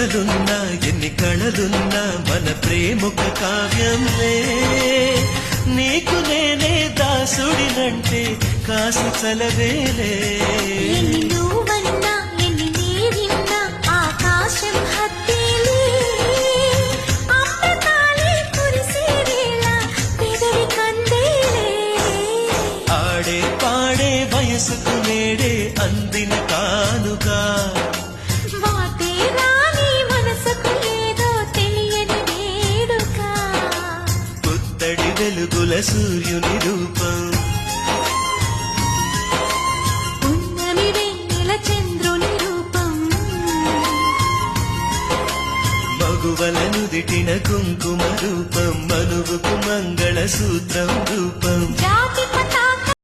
కథలున్నా ఎన్ని కళలున్నా మన ప్రేమొక కావ్యంలే నీకు నేనే దాసుడినంటే కాసు చలవేలే ఎన్ని నువ్వన్నా ఎన్ని నీవిన్నా ఆకాశం హద్దేలే అమృతాలే కురిసే వేళ పెదవి కందేలే ఆడే పాడే వయసుకు నేడే అందిన కానుగా వాటే రాని మనసుకు ఏదో తెలియని వేడుక పుత్తడి వెలుగుల సూర్యుని రూపం ఉన్నమి వెన్నెల చంద్రుని రూపం మగువల నుదిటిన కుంకుమ రూపం మనువుకు మంగళ సూత్రం రూపం జాతి